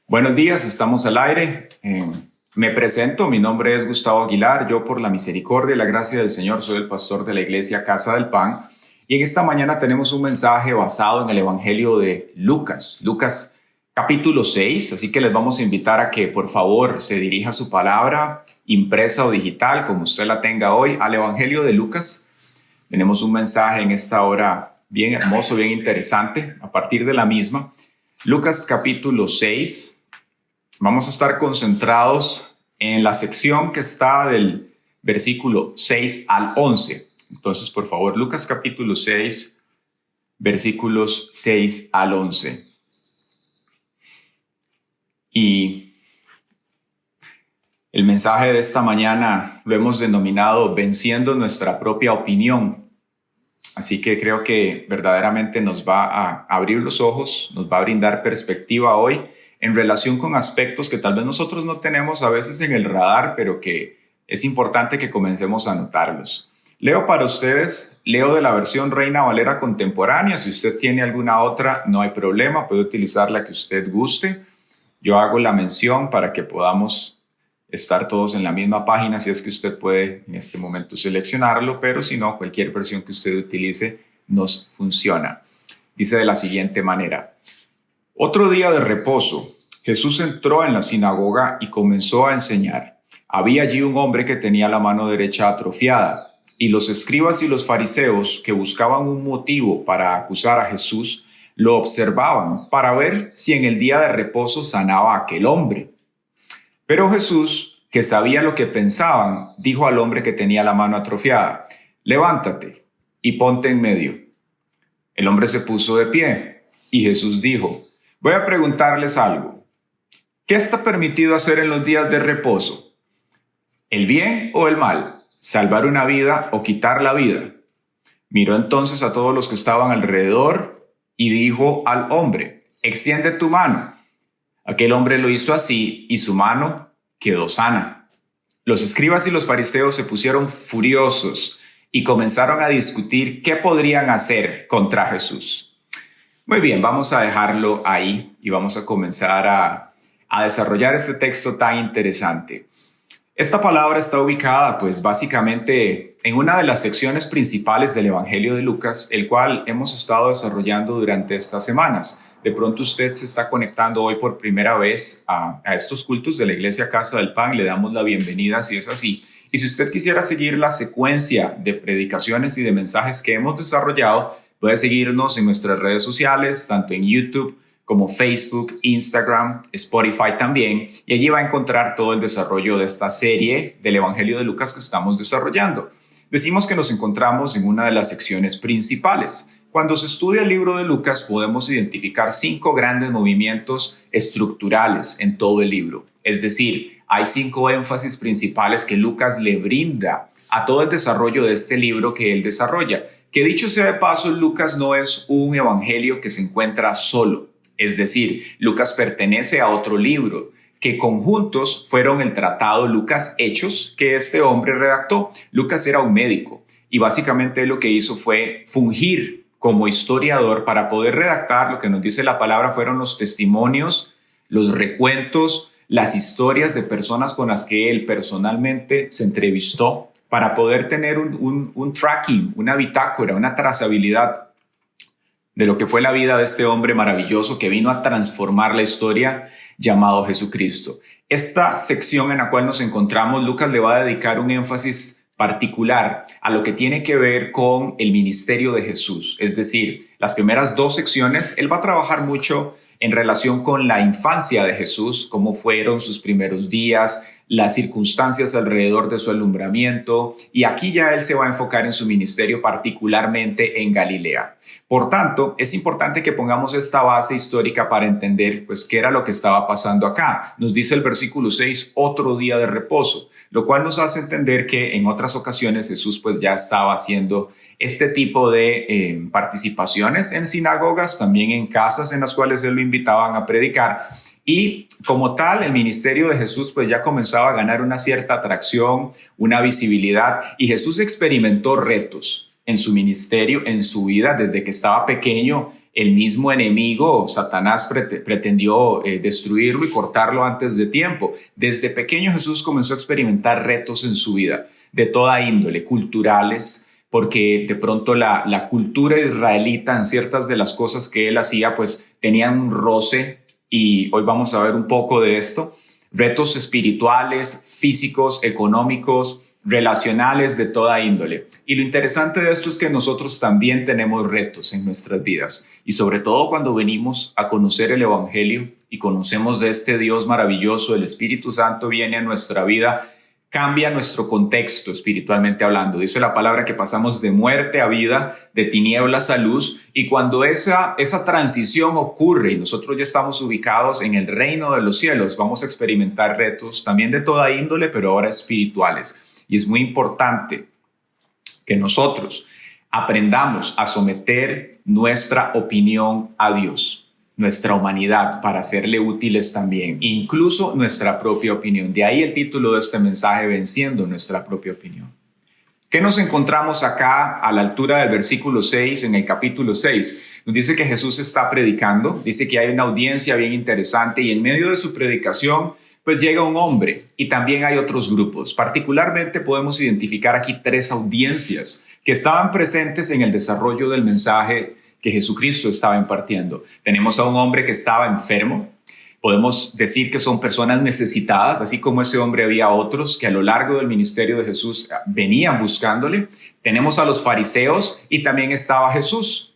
Buenos días, estamos al aire. Me presento, mi nombre es Gustavo Aguilar. Yo, por la misericordia y la gracia del Señor, soy el pastor de la iglesia Casa del Pan. Y en esta mañana tenemos un mensaje basado en el Evangelio de Lucas, capítulo 6. Así que les vamos a invitar a que por favor se dirija su palabra, impresa o digital, como usted la tenga hoy, al Evangelio de Lucas. Tenemos un mensaje en esta hora bien hermoso, bien interesante, a partir de la misma. Lucas capítulo 6. Vamos a estar concentrados en la sección que está del versículo 6 al 11. Entonces, por favor, Lucas capítulo 6, versículos 6 al 11. Y el mensaje de esta mañana lo hemos denominado Venciendo nuestra propia opinión. Así que creo que verdaderamente nos va a abrir los ojos, nos va a brindar perspectiva hoy en relación con aspectos que tal vez nosotros no tenemos a veces en el radar, pero que es importante que comencemos a notarlos. Leo para ustedes, leo de la versión Reina Valera contemporánea. Si usted tiene alguna otra, no hay problema, puede utilizar la que usted guste. Yo hago la mención para que podamos estar todos en la misma página, si es que usted puede en este momento seleccionarlo, pero si no, cualquier versión que usted utilice nos funciona. Dice de la siguiente manera: Otro día de reposo, Jesús entró en la sinagoga y comenzó a enseñar. Había allí un hombre que tenía la mano derecha atrofiada, y los escribas y los fariseos, que buscaban un motivo para acusar a Jesús, lo observaban para ver si en el día de reposo sanaba a aquel hombre. Pero Jesús, que sabía lo que pensaban, dijo al hombre que tenía la mano atrofiada: «Levántate y ponte en medio». El hombre se puso de pie, y Jesús dijo: «Voy a preguntarles algo. ¿Qué está permitido hacer en los días de reposo? ¿El bien o el mal? ¿Salvar una vida o quitar la vida?». Miró entonces a todos los que estaban alrededor y dijo al hombre: «Extiende tu mano». Aquel hombre lo hizo así y su mano quedó sana. Los escribas y los fariseos se pusieron furiosos y comenzaron a discutir qué podrían hacer contra Jesús. Muy bien, vamos a dejarlo ahí y vamos a comenzar a desarrollar este texto tan interesante. Esta palabra está ubicada, pues, básicamente en una de las secciones principales del Evangelio de Lucas, el cual hemos estado desarrollando durante estas semanas. De pronto usted se está conectando hoy por primera vez a estos cultos de la Iglesia Casa del Pan. Le damos la bienvenida si es así. Y si usted quisiera seguir la secuencia de predicaciones y de mensajes que hemos desarrollado, puede seguirnos en nuestras redes sociales, tanto en YouTube como Facebook, Instagram, Spotify también, y allí va a encontrar todo el desarrollo de esta serie del Evangelio de Lucas que estamos desarrollando. Decimos que nos encontramos en una de las secciones principales. Cuando se estudia el libro de Lucas, podemos identificar 5 grandes movimientos estructurales en todo el libro. Es decir, hay 5 énfasis principales que Lucas le brinda a todo el desarrollo de este libro que él desarrolla. Que dicho sea de paso, Lucas no es un evangelio que se encuentra solo. Es decir, Lucas pertenece a otro libro, que conjuntos fueron el tratado Lucas Hechos, que este hombre redactó. Lucas era un médico y básicamente lo que hizo fue fungir como historiador para poder redactar lo que nos dice la palabra fueron los testimonios, los recuentos, las historias de personas con las que él personalmente se entrevistó, para poder tener un tracking, una bitácora, una trazabilidad de lo que fue la vida de este hombre maravilloso que vino a transformar la historia, llamado Jesucristo. Esta sección en la cual nos encontramos, Lucas le va a dedicar un énfasis particular a lo que tiene que ver con el ministerio de Jesús. Es decir, las primeras 2 secciones, él va a trabajar mucho en relación con la infancia de Jesús, cómo fueron sus primeros días, las circunstancias alrededor de su alumbramiento, y aquí ya él se va a enfocar en su ministerio, particularmente en Galilea. Por tanto, es importante que pongamos esta base histórica para entender, pues, qué era lo que estaba pasando acá. Nos dice el versículo 6, otro día de reposo, lo cual nos hace entender que en otras ocasiones Jesús, pues, ya estaba haciendo este tipo de participaciones en sinagogas, también en casas en las cuales él lo invitaban a predicar. Y como tal, el ministerio de Jesús pues ya comenzaba a ganar una cierta atracción, una visibilidad, y Jesús experimentó retos en su ministerio, en su vida, desde que estaba pequeño. El mismo enemigo, Satanás, pretendió destruirlo y cortarlo antes de tiempo. Desde pequeño Jesús comenzó a experimentar retos en su vida, de toda índole, culturales, porque de pronto la cultura israelita en ciertas de las cosas que él hacía, pues tenían un roce, y hoy vamos a ver un poco de esto. Retos espirituales, físicos, económicos, relacionales, de toda índole. Y lo interesante de esto es que nosotros también tenemos retos en nuestras vidas, y sobre todo cuando venimos a conocer el Evangelio y conocemos de este Dios maravilloso, el Espíritu Santo viene a nuestra vida, cambia nuestro contexto espiritualmente hablando. Dice la palabra que pasamos de muerte a vida, de tinieblas a luz, y cuando esa transición ocurre y nosotros ya estamos ubicados en el reino de los cielos, vamos a experimentar retos también de toda índole, pero ahora espirituales. Y es muy importante que nosotros aprendamos a someter nuestra opinión a Dios, nuestra humanidad, para serle útiles también, incluso nuestra propia opinión. De ahí el título de este mensaje, Venciendo nuestra propia opinión. ¿Qué nos encontramos acá a la altura del versículo 6, en el capítulo 6? Nos dice que Jesús está predicando, dice que hay una audiencia bien interesante, y en medio de su predicación pues llega un hombre, y también hay otros grupos. Particularmente podemos identificar aquí 3 audiencias que estaban presentes en el desarrollo del mensaje que Jesucristo estaba impartiendo. Tenemos a un hombre que estaba enfermo. Podemos decir que son personas necesitadas, así como ese hombre había otros que a lo largo del ministerio de Jesús venían buscándole. Tenemos a los fariseos y también estaba Jesús.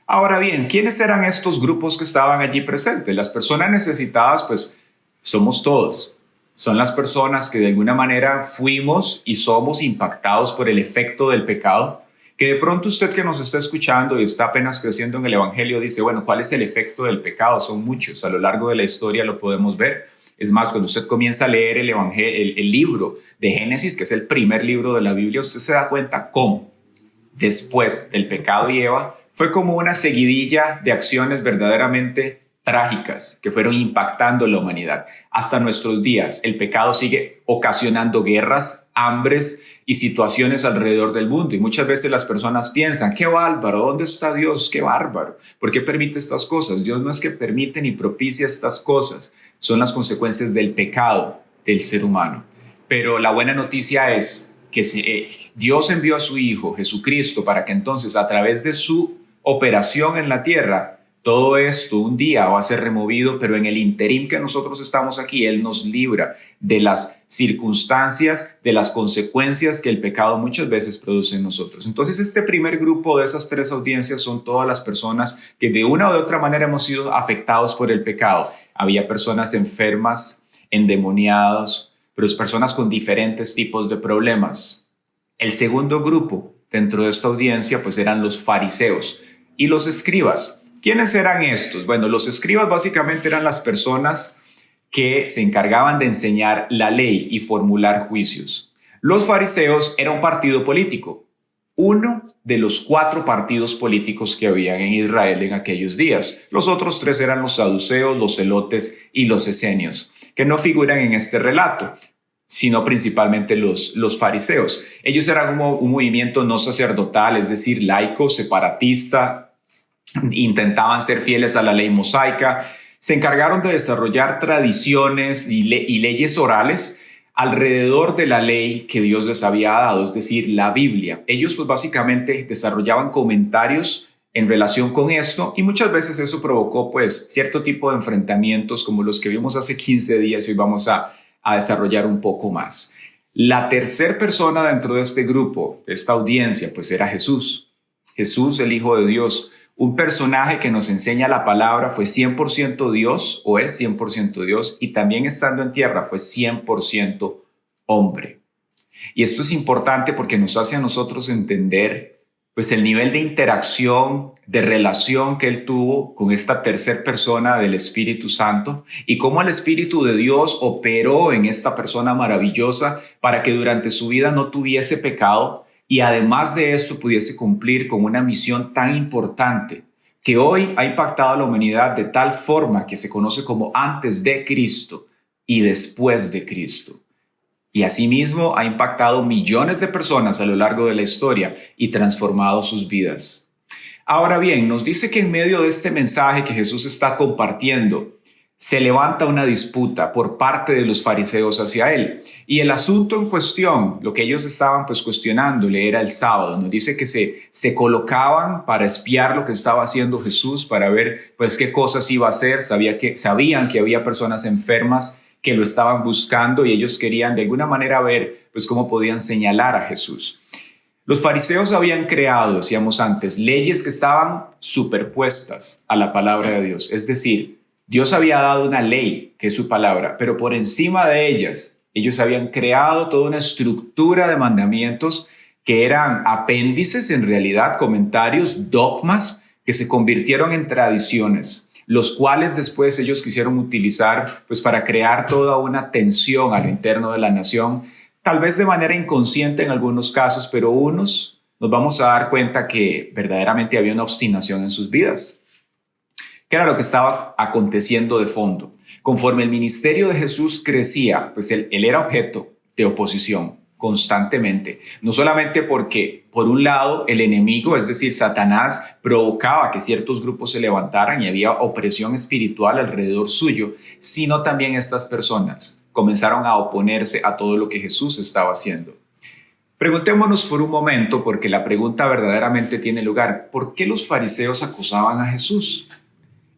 Ahora bien, ¿quiénes eran estos grupos que estaban allí presentes? Las personas necesitadas, pues somos todos. Son las personas que de alguna manera fuimos y somos impactados por el efecto del pecado. Que de pronto usted que nos está escuchando y está apenas creciendo en el Evangelio dice, bueno, ¿cuál es el efecto del pecado? Son muchos, a lo largo de la historia lo podemos ver. Es más, cuando usted comienza a leer el libro de Génesis, que es el primer libro de la Biblia, usted se da cuenta cómo después del pecado y Eva fue como una seguidilla de acciones verdaderamente trágicas que fueron impactando la humanidad. Hasta nuestros días, el pecado sigue ocasionando guerras, hambres y situaciones alrededor del mundo. Y muchas veces las personas piensan, qué bárbaro, ¿dónde está Dios? Qué bárbaro. ¿Por qué permite estas cosas? Dios no es que permite ni propicia estas cosas. Son las consecuencias del pecado del ser humano. Pero la buena noticia es que Dios envió a su Hijo, Jesucristo, para que entonces a través de su operación en la tierra, todo esto un día va a ser removido, pero en el interín que nosotros estamos aquí, Él nos libra de las circunstancias, de las consecuencias que el pecado muchas veces produce en nosotros. Entonces, este primer grupo de esas 3 audiencias son todas las personas que de una u otra manera hemos sido afectados por el pecado. Había personas enfermas, endemoniadas, pero es personas con diferentes tipos de problemas. El segundo grupo dentro de esta audiencia pues eran los fariseos y los escribas. ¿Quiénes eran estos? Bueno, los escribas básicamente eran las personas que se encargaban de enseñar la ley y formular juicios. Los fariseos eran un partido político, uno de los 4 partidos políticos que había en Israel en aquellos días. Los otros 3 eran los saduceos, los celotes y los esenios, que no figuran en este relato, sino principalmente los fariseos. Ellos eran un movimiento no sacerdotal, es decir, laico, separatista. Intentaban ser fieles a la ley mosaica, se encargaron de desarrollar tradiciones y leyes orales alrededor de la ley que Dios les había dado, es decir, la Biblia. Ellos pues básicamente desarrollaban comentarios en relación con esto, y muchas veces eso provocó pues cierto tipo de enfrentamientos como los que vimos hace 15 días y hoy vamos a desarrollar un poco más. La tercera persona dentro de este grupo, de esta audiencia, pues era Jesús. Jesús, el Hijo de Dios. Un personaje que nos enseña la palabra, fue 100% Dios o es 100% Dios, y también estando en tierra fue 100% hombre. Y esto es importante porque nos hace a nosotros entender pues el nivel de interacción, de relación que él tuvo con esta tercera persona del Espíritu Santo, y cómo el Espíritu de Dios operó en esta persona maravillosa para que durante su vida no tuviese pecado, y además de esto pudiese cumplir con una misión tan importante que hoy ha impactado a la humanidad de tal forma que se conoce como antes de Cristo y después de Cristo. Y asimismo ha impactado millones de personas a lo largo de la historia y transformado sus vidas. Ahora bien, nos dice que en medio de este mensaje que Jesús está compartiendo, se levanta una disputa por parte de los fariseos hacia él. Y el asunto en cuestión, lo que ellos estaban cuestionándole era el sábado. Nos dice que se colocaban para espiar lo que estaba haciendo Jesús, para ver qué cosas iba a hacer. Sabían que había personas enfermas que lo estaban buscando y ellos querían de alguna manera ver cómo podían señalar a Jesús. Los fariseos habían creado, decíamos antes, leyes que estaban superpuestas a la palabra de Dios. Es decir, Dios había dado una ley, que es su palabra, pero por encima de ellas, ellos habían creado toda una estructura de mandamientos que eran apéndices, en realidad, comentarios, dogmas, que se convirtieron en tradiciones, los cuales después ellos quisieron utilizar para crear toda una tensión a lo interno de la nación, tal vez de manera inconsciente en algunos casos, pero unos nos vamos a dar cuenta que verdaderamente había una obstinación en sus vidas. ¿Qué era lo que estaba aconteciendo de fondo? Conforme el ministerio de Jesús crecía, él era objeto de oposición constantemente. No solamente porque, por un lado, el enemigo, es decir, Satanás, provocaba que ciertos grupos se levantaran y había opresión espiritual alrededor suyo, sino también estas personas comenzaron a oponerse a todo lo que Jesús estaba haciendo. Preguntémonos por un momento, porque la pregunta verdaderamente tiene lugar, ¿por qué los fariseos acusaban a Jesús?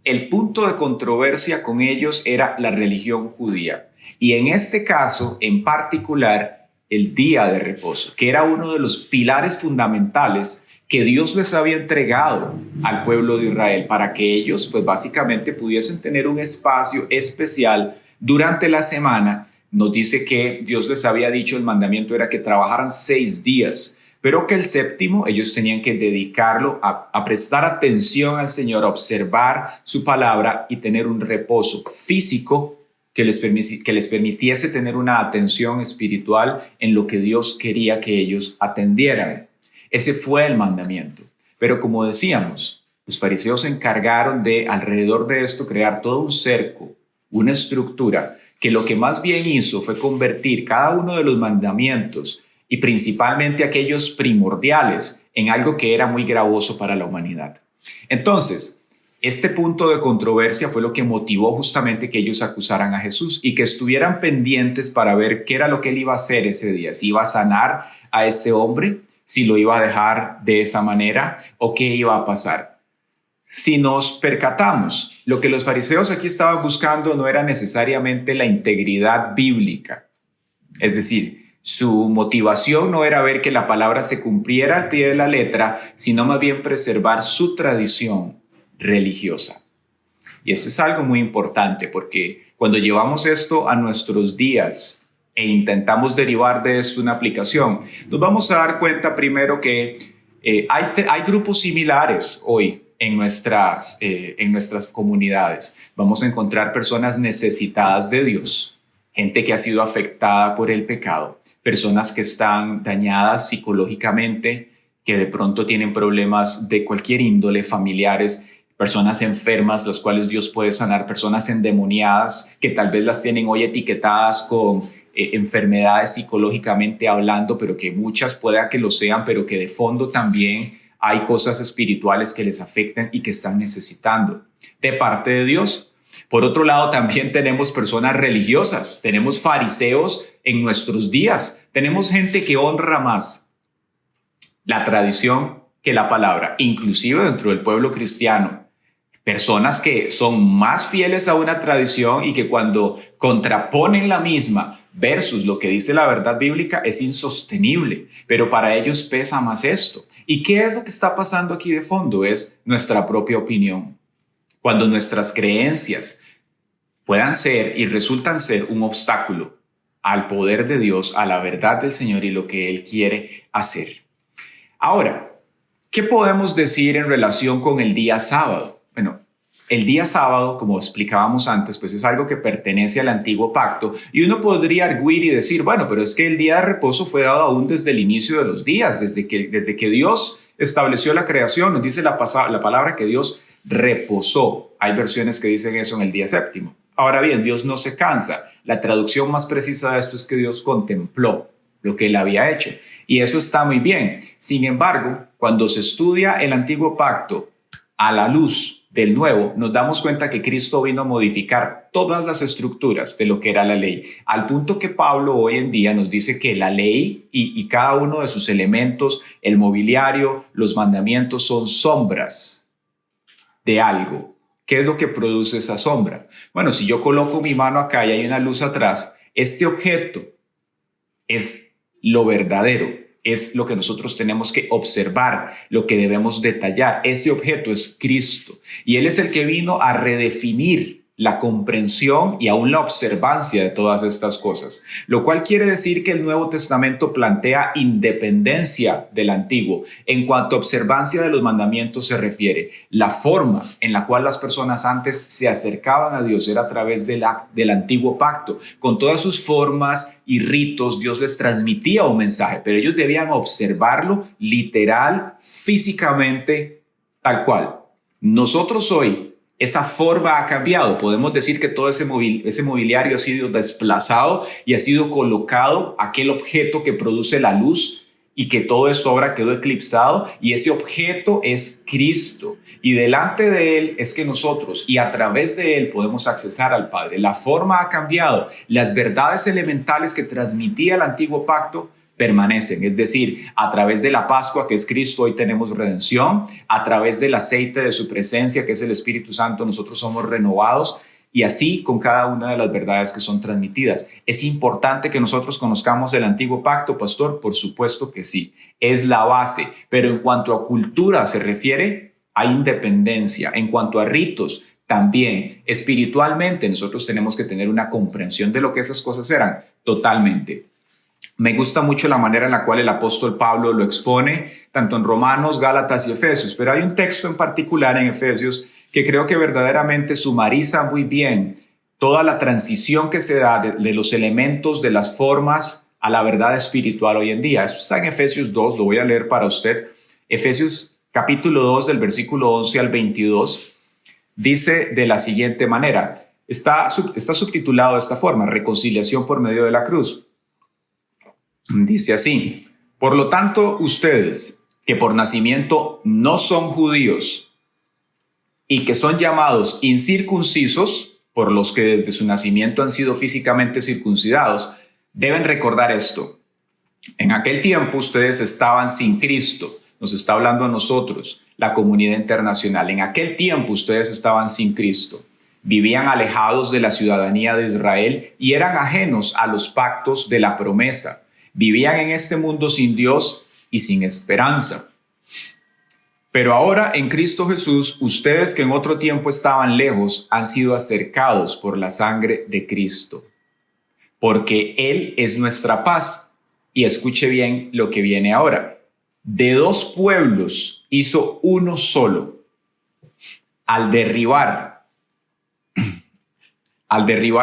El punto de controversia con ellos era la religión judía y en este caso en particular el día de reposo, que era uno de los pilares fundamentales que Dios les había entregado al pueblo de Israel para que ellos básicamente pudiesen tener un espacio especial durante la semana. Nos dice que Dios les había dicho, el mandamiento era que trabajaran 6 días, pero que el séptimo ellos tenían que dedicarlo a prestar atención al Señor, a observar su palabra y tener un reposo físico que les permitiese tener una atención espiritual en lo que Dios quería que ellos atendieran. Ese fue el mandamiento. Pero como decíamos, los fariseos se encargaron de, alrededor de esto, crear todo un cerco, una estructura, que lo que más bien hizo fue convertir cada uno de los mandamientos y principalmente aquellos primordiales en algo que era muy gravoso para la humanidad. Entonces, este punto de controversia fue lo que motivó justamente que ellos acusaran a Jesús y que estuvieran pendientes para ver qué era lo que él iba a hacer ese día, si iba a sanar a este hombre, si lo iba a dejar de esa manera o qué iba a pasar. Si nos percatamos, lo que los fariseos aquí estaban buscando no era necesariamente la integridad bíblica, es decir, su motivación no era ver que la palabra se cumpliera al pie de la letra, sino más bien preservar su tradición religiosa. Y eso es algo muy importante porque cuando llevamos esto a nuestros días e intentamos derivar de esto una aplicación, nos vamos a dar cuenta primero que hay grupos similares hoy en nuestras comunidades. Vamos a encontrar personas necesitadas de Dios, gente que ha sido afectada por el pecado, personas que están dañadas psicológicamente, que de pronto tienen problemas de cualquier índole, familiares, personas enfermas, las cuales Dios puede sanar, personas endemoniadas, que tal vez las tienen hoy etiquetadas con enfermedades psicológicamente hablando, pero que muchas pueda que lo sean, pero que de fondo también hay cosas espirituales que les afectan y que están necesitando de parte de Dios. Por otro lado, también tenemos personas religiosas, tenemos fariseos en nuestros días, tenemos gente que honra más la tradición que la palabra, inclusive dentro del pueblo cristiano. Personas que son más fieles a una tradición y que cuando contraponen la misma versus lo que dice la verdad bíblica es insostenible, pero para ellos pesa más esto. ¿Y qué es lo que está pasando aquí de fondo? Es nuestra propia opinión. Cuando nuestras creencias puedan ser y resultan ser un obstáculo al poder de Dios, a la verdad del Señor y lo que Él quiere hacer. Ahora, ¿qué podemos decir en relación con el día sábado? Bueno, el día sábado, como explicábamos antes, es algo que pertenece al antiguo pacto y uno podría arguir y decir, bueno, pero es que el día de reposo fue dado aún desde el inicio de los días, desde que Dios estableció la creación. Nos dice la palabra que Dios reposó. Hay versiones que dicen eso en el día séptimo. Ahora bien, Dios no se cansa. La traducción más precisa de esto es que Dios contempló lo que él había hecho. Y eso está muy bien. Sin embargo, cuando se estudia el antiguo pacto a la luz del nuevo, nos damos cuenta que Cristo vino a modificar todas las estructuras de lo que era la ley, al punto que Pablo hoy en día nos dice que la ley y cada uno de sus elementos, el mobiliario, los mandamientos, son sombras de algo. ¿Qué es lo que produce esa sombra? Bueno, si yo coloco mi mano acá y hay una luz atrás, este objeto es lo verdadero, es lo que nosotros tenemos que observar, lo que debemos detallar. Ese objeto es Cristo y Él es el que vino a redefinir la comprensión y aún la observancia de todas estas cosas, lo cual quiere decir que el Nuevo Testamento plantea independencia del Antiguo en cuanto a observancia de los mandamientos se refiere. La forma en la cual las personas antes se acercaban a Dios era a través del Antiguo Pacto. Con todas sus formas y ritos, Dios les transmitía un mensaje, pero ellos debían observarlo literal, físicamente, tal cual. Nosotros hoy, esa forma ha cambiado. Podemos decir que todo ese mobiliario ha sido desplazado y ha sido colocado aquel objeto que produce la luz y que todo esto ahora quedó eclipsado y ese objeto es Cristo. Y delante de Él es que nosotros y a través de Él podemos accesar al Padre. La forma ha cambiado. Las verdades elementales que transmitía el antiguo pacto permanecen, es decir, a través de la Pascua que es Cristo hoy tenemos redención, a través del aceite de su presencia que es el Espíritu Santo nosotros somos renovados y así con cada una de las verdades que son transmitidas. ¿Es importante que nosotros conozcamos el antiguo pacto, pastor? Por supuesto que sí, es la base, pero en cuanto a cultura se refiere, hay independencia. En cuanto a ritos, también espiritualmente nosotros tenemos que tener una comprensión de lo que esas cosas eran totalmente. Me gusta mucho la manera en la cual el apóstol Pablo lo expone, tanto en Romanos, Gálatas y Efesios, pero hay un texto en particular en Efesios que creo que verdaderamente sumariza muy bien toda la transición que se da de los elementos, de las formas a la verdad espiritual hoy en día. Eso está en Efesios 2, lo voy a leer para usted. Efesios capítulo 2 del versículo 11 al 22 dice de la siguiente manera, está subtitulado de esta forma, reconciliación por medio de la cruz. Dice así, por lo tanto, ustedes que por nacimiento no son judíos y que son llamados incircuncisos, por los que desde su nacimiento han sido físicamente circuncidados, deben recordar esto. En aquel tiempo ustedes estaban sin Cristo, nos está hablando a nosotros, la comunidad internacional. En aquel tiempo ustedes estaban sin Cristo, vivían alejados de la ciudadanía de Israel y eran ajenos a los pactos de la promesa. Vivían en este mundo sin Dios y sin esperanza. Pero ahora en Cristo Jesús, ustedes que en otro tiempo estaban lejos, han sido acercados por la sangre de Cristo, porque Él es nuestra paz. Y escuche bien lo que viene ahora. De dos pueblos hizo uno solo, al derribar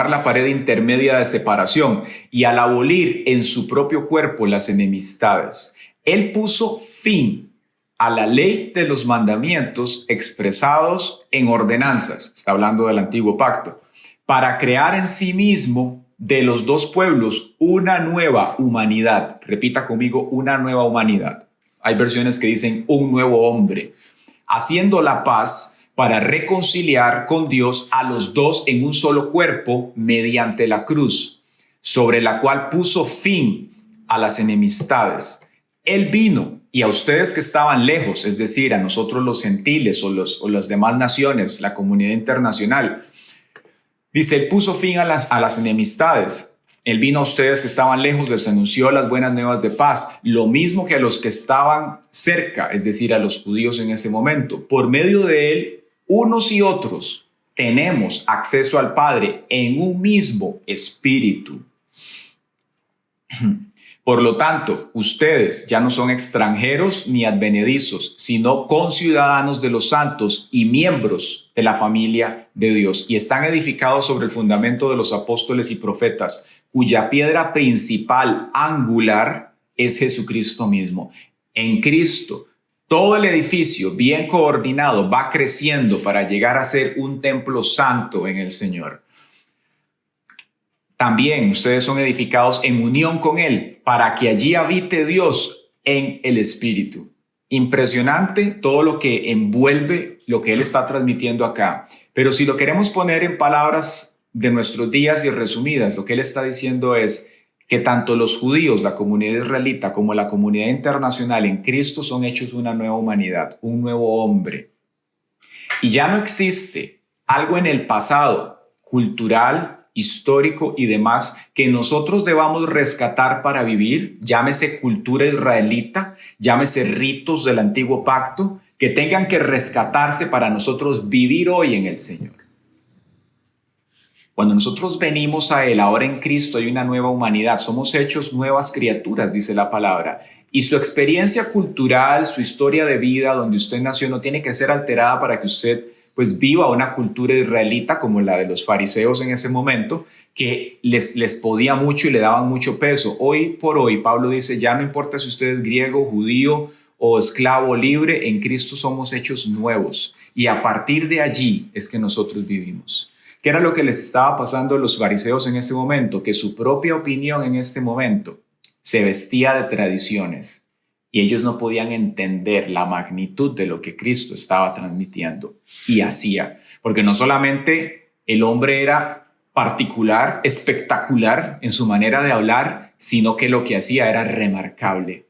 la pared intermedia de separación y al abolir en su propio cuerpo las enemistades. Él puso fin a la ley de los mandamientos expresados en ordenanzas, está hablando del antiguo pacto, para crear en sí mismo de los dos pueblos una nueva humanidad. Repita conmigo, una nueva humanidad. Hay versiones que dicen un nuevo hombre, haciendo la paz para reconciliar con Dios a los dos en un solo cuerpo mediante la cruz, sobre la cual puso fin a las enemistades. Él vino y a ustedes que estaban lejos, es decir, a nosotros los gentiles o las demás naciones, la comunidad internacional, dice, Él puso fin a las enemistades. Él vino a ustedes que estaban lejos, les anunció las buenas nuevas de paz, lo mismo que a los que estaban cerca, es decir, a los judíos en ese momento. Por medio de Él, unos y otros tenemos acceso al Padre en un mismo espíritu. Por lo tanto, ustedes ya no son extranjeros ni advenedizos, sino conciudadanos de los santos y miembros de la familia de Dios, y están edificados sobre el fundamento de los apóstoles y profetas, cuya piedra principal angular es Jesucristo mismo. En Cristo Todo el edificio, bien coordinado, va creciendo para llegar a ser un templo santo en el Señor. También ustedes son edificados en unión con Él para que allí habite Dios en el Espíritu. Impresionante todo lo que envuelve lo que Él está transmitiendo acá. Pero si lo queremos poner en palabras de nuestros días y resumidas, lo que Él está diciendo es que tanto los judíos, la comunidad israelita, como la comunidad internacional en Cristo son hechos una nueva humanidad, un nuevo hombre. Y ya no existe algo en el pasado, cultural, histórico y demás, que nosotros debamos rescatar para vivir, llámese cultura israelita, llámese ritos del antiguo pacto, que tengan que rescatarse para nosotros vivir hoy en el Señor. Cuando nosotros venimos a Él, ahora en Cristo hay una nueva humanidad, somos hechos nuevas criaturas, dice la palabra. Y su experiencia cultural, su historia de vida, donde usted nació, no tiene que ser alterada para que usted pues viva una cultura israelita como la de los fariseos en ese momento, que les podía mucho y le daban mucho peso. Hoy por hoy, Pablo dice, ya no importa si usted es griego, judío o esclavo libre, en Cristo somos hechos nuevos. Y a partir de allí es que nosotros vivimos. ¿Qué era lo que les estaba pasando a los fariseos en ese momento? Que su propia opinión en este momento se vestía de tradiciones y ellos no podían entender la magnitud de lo que Cristo estaba transmitiendo y hacía. Porque no solamente el hombre era particular, espectacular en su manera de hablar, sino que lo que hacía era remarcable.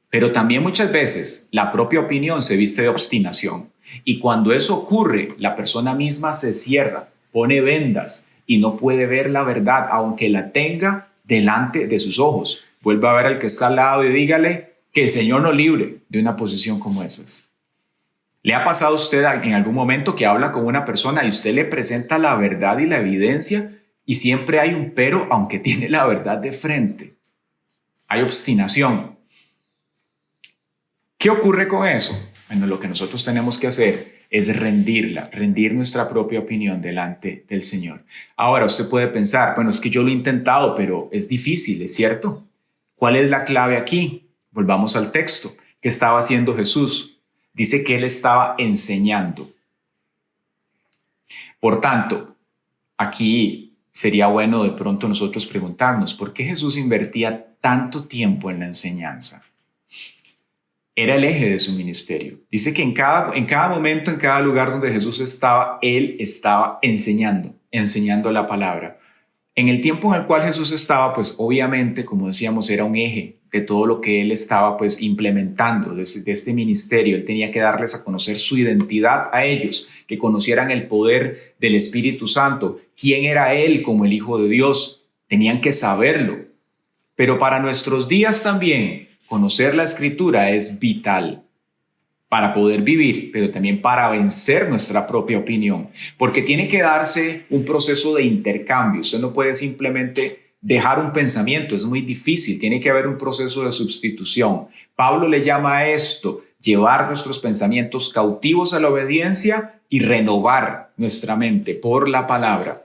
Pero también muchas veces la propia opinión se viste de obstinación. Y cuando eso ocurre, la persona misma se cierra, pone vendas y no puede ver la verdad, aunque la tenga delante de sus ojos. Vuelva a ver al que está al lado y dígale que el Señor nos libre de una posición como esas. ¿Le ha pasado a usted en algún momento que habla con una persona y usted le presenta la verdad y la evidencia y siempre hay un pero, aunque tiene la verdad de frente? Hay obstinación. ¿Qué ocurre con eso? Bueno, lo que nosotros tenemos que hacer es rendir nuestra propia opinión delante del Señor. Ahora usted puede pensar, bueno, es que yo lo he intentado, pero es difícil, ¿es cierto? ¿Cuál es la clave aquí? Volvamos al texto. ¿Qué estaba haciendo Jesús? Dice que Él estaba enseñando. Por tanto, aquí sería bueno de pronto nosotros preguntarnos, ¿por qué Jesús invertía tanto tiempo en la enseñanza? Era el eje de su ministerio. Dice que en cada momento, en cada lugar donde Jesús estaba, Él estaba enseñando la palabra. En el tiempo en el cual Jesús estaba, pues obviamente, como decíamos, era un eje de todo lo que Él estaba pues implementando de este ministerio. Él tenía que darles a conocer su identidad a ellos, que conocieran el poder del Espíritu Santo. ¿Quién era Él como el Hijo de Dios? Tenían que saberlo. Pero para nuestros días también, conocer la Escritura es vital para poder vivir, pero también para vencer nuestra propia opinión, porque tiene que darse un proceso de intercambio. Usted no puede simplemente dejar un pensamiento, es muy difícil, tiene que haber un proceso de sustitución. Pablo le llama a esto llevar nuestros pensamientos cautivos a la obediencia y renovar nuestra mente por la palabra.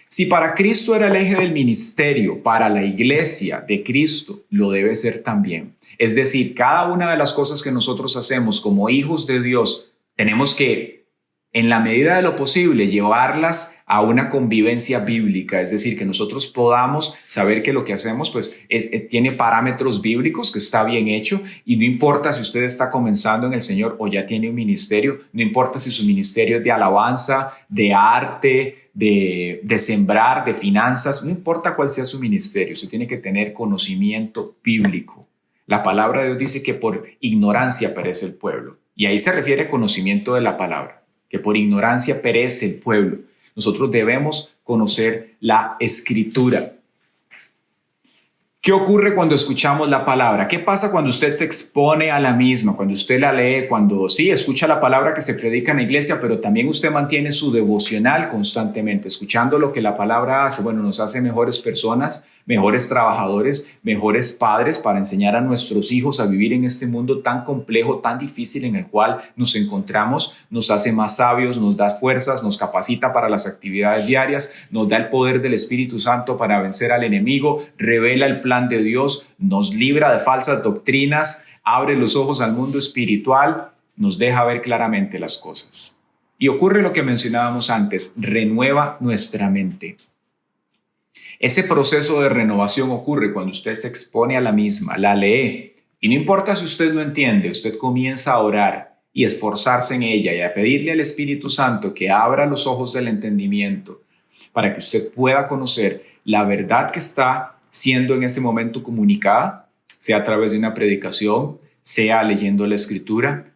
Si para Cristo era el eje del ministerio, para la iglesia de Cristo lo debe ser también. Es decir, cada una de las cosas que nosotros hacemos como hijos de Dios, tenemos que, en la medida de lo posible, llevarlas a una convivencia bíblica. Es decir, que nosotros podamos saber que lo que hacemos pues, tiene parámetros bíblicos, que está bien hecho, y no importa si usted está comenzando en el Señor o ya tiene un ministerio, no importa si su ministerio es de alabanza, de arte, de sembrar, de finanzas, no importa cuál sea su ministerio, usted tiene que tener conocimiento bíblico. La palabra de Dios dice que por ignorancia perece el pueblo. Y ahí se refiere a conocimiento de la palabra, que por ignorancia perece el pueblo. Nosotros debemos conocer la Escritura. ¿Qué ocurre cuando escuchamos la palabra? ¿Qué pasa cuando usted se expone a la misma, cuando usted la lee, cuando sí, escucha la palabra que se predica en la iglesia, pero también usted mantiene su devocional constantemente, escuchando lo que la palabra hace? Bueno, nos hace mejores personas, mejores trabajadores, mejores padres para enseñar a nuestros hijos a vivir en este mundo tan complejo, tan difícil en el cual nos encontramos. Nos hace más sabios, nos da fuerzas, nos capacita para las actividades diarias, nos da el poder del Espíritu Santo para vencer al enemigo, revela el plan de Dios, nos libra de falsas doctrinas, abre los ojos al mundo espiritual nos deja ver claramente las cosas. Y ocurre lo que mencionábamos antes, renueva nuestra mente. Ese proceso de renovación ocurre cuando usted se expone a la misma, la lee, y no importa si usted no entiende, usted comienza a orar y esforzarse en ella y a pedirle al Espíritu Santo que abra los ojos del entendimiento para que usted pueda conocer la verdad que está siendo en ese momento comunicada, sea a través de una predicación, sea leyendo la Escritura.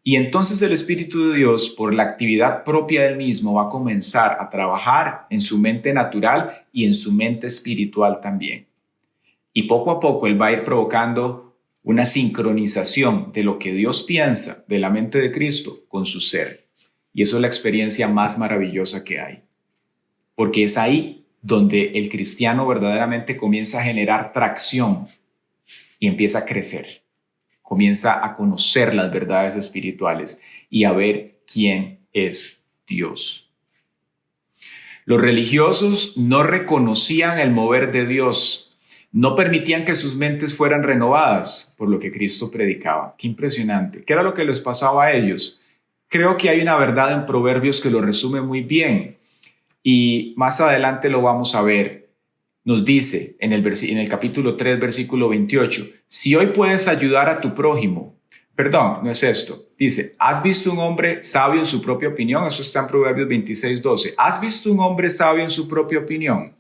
Y entonces el Espíritu de Dios, por la actividad propia del mismo, va a comenzar a trabajar en su mente natural y en su mente espiritual también. Y poco a poco Él va a ir provocando una sincronización de lo que Dios piensa de la mente de Cristo con su ser. Y eso es la experiencia más maravillosa que hay. Porque es ahí donde el cristiano verdaderamente comienza a generar tracción y empieza a crecer. Comienza a conocer las verdades espirituales y a ver quién es Dios. Los religiosos no reconocían el mover de Dios, no permitían que sus mentes fueran renovadas por lo que Cristo predicaba. Qué impresionante. ¿Qué era lo que les pasaba a ellos? Creo que hay una verdad en Proverbios que lo resume muy bien y más adelante lo vamos a ver. Nos dice en el capítulo 3, versículo 28, si hoy puedes ayudar a tu prójimo, perdón, no es esto, dice, ¿has visto un hombre sabio en su propia opinión? Eso está en Proverbios 26, 12. ¿Has visto un hombre sabio en su propia opinión?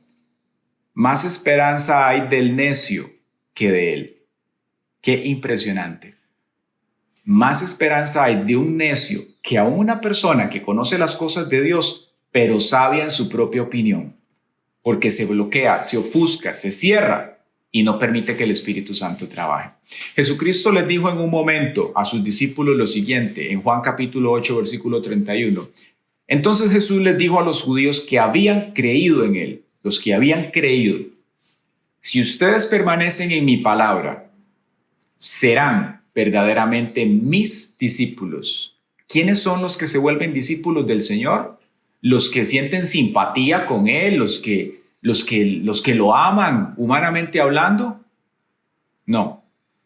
Más esperanza hay del necio que de él. Qué impresionante. Más esperanza hay de un necio que a una persona que conoce las cosas de Dios, pero sabia en su propia opinión. Porque se bloquea, se ofusca, se cierra y no permite que el Espíritu Santo trabaje. Jesucristo les dijo en un momento a sus discípulos lo siguiente, en Juan capítulo 8, versículo 31. Entonces Jesús les dijo a los judíos que habían creído en Él, los que habían creído, si ustedes permanecen en mi palabra, serán verdaderamente mis discípulos. ¿Quiénes son los que se vuelven discípulos del Señor? Los que sienten simpatía con Él, los que lo aman humanamente hablando. No,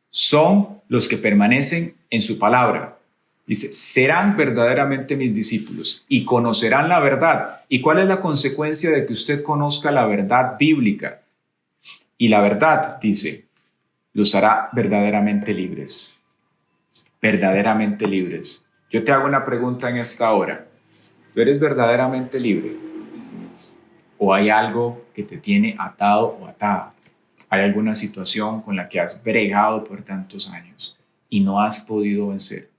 son los que permanecen en su palabra. Dice, serán verdaderamente mis discípulos y conocerán la verdad. ¿Y cuál es la consecuencia de que usted conozca la verdad bíblica? Y la verdad, dice, los hará verdaderamente libres. Verdaderamente libres. Yo te hago una pregunta en esta hora. ¿Tú eres verdaderamente libre? ¿O hay algo que te tiene atado o atada? ¿Hay alguna situación con la que has bregado por tantos años y no has podido vencer?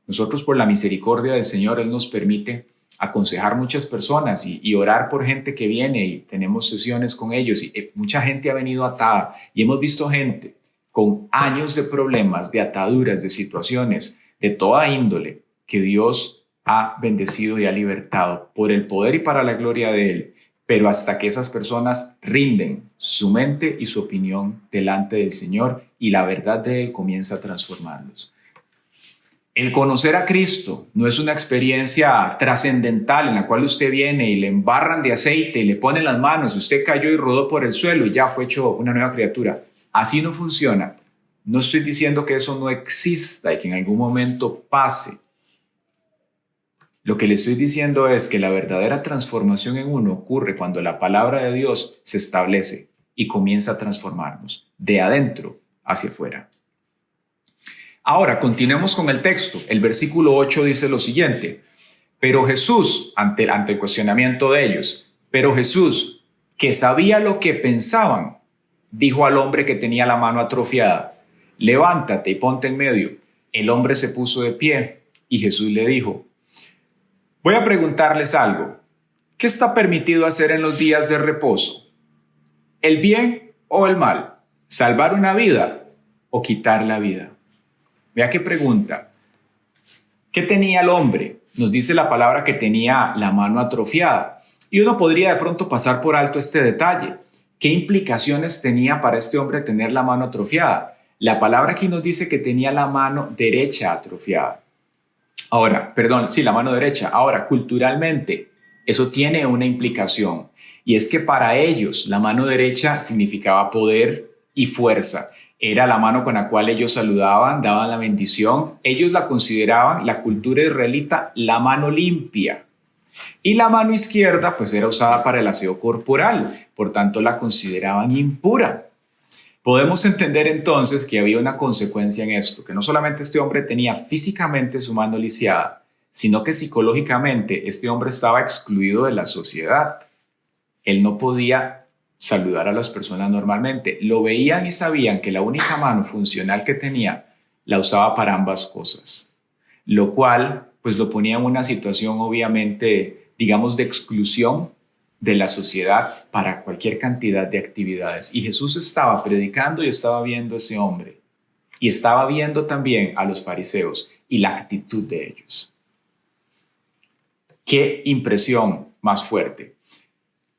Nosotros, por la misericordia del Señor, Él nos permite aconsejar muchas personas y orar por gente que viene y tenemos sesiones con ellos. Y mucha gente ha venido atada y hemos visto gente con años de problemas, de ataduras, de situaciones de toda índole que Dios ha bendecido y ha libertado por el poder y para la gloria de Él, pero hasta que esas personas rinden su mente y su opinión delante del Señor y la verdad de Él comienza a transformarlos. El conocer a Cristo no es una experiencia trascendental en la cual usted viene y le embarran de aceite y le ponen las manos, usted cayó y rodó por el suelo y ya fue hecho una nueva criatura. Así no funciona. No estoy diciendo que eso no exista y que en algún momento pase. Lo que le estoy diciendo es que la verdadera transformación en uno ocurre cuando la palabra de Dios se establece y comienza a transformarnos de adentro hacia afuera. Ahora, continuemos con el texto. El versículo 8 dice lo siguiente. Pero Jesús, ante el cuestionamiento de ellos, pero Jesús, que sabía lo que pensaban, dijo al hombre que tenía la mano atrofiada, levántate y ponte en medio. El hombre se puso de pie y Jesús le dijo, voy a preguntarles algo. ¿Qué está permitido hacer en los días de reposo? ¿El bien o el mal? ¿Salvar una vida o quitar la vida? Vea qué pregunta. ¿Qué tenía el hombre? Nos dice la palabra que tenía la mano atrofiada. Y uno podría de pronto pasar por alto este detalle. ¿Qué implicaciones tenía para este hombre tener la mano atrofiada? La palabra aquí nos dice que tenía la mano derecha atrofiada. La mano derecha. Ahora, culturalmente, eso tiene una implicación. Y es que para ellos la mano derecha significaba poder y fuerza. era la mano con la cual ellos saludaban, daban la bendición. Ellos la consideraban, la cultura israelita, la mano limpia. Y la mano izquierda pues era usada para el aseo corporal, por tanto la consideraban impura. Podemos entender entonces que había una consecuencia en esto, que no solamente este hombre tenía físicamente su mano lisiada, sino que psicológicamente este hombre estaba excluido de la sociedad. Él no podía saludar a las personas normalmente. Lo veían y sabían que la única mano funcional que tenía la usaba para ambas cosas, lo cual pues lo ponía en una situación obviamente, digamos, de exclusión de la sociedad para cualquier cantidad de actividades. Y Jesús estaba predicando y estaba viendo a ese hombre. Y estaba viendo también a los fariseos y la actitud de ellos. Qué impresión más fuerte.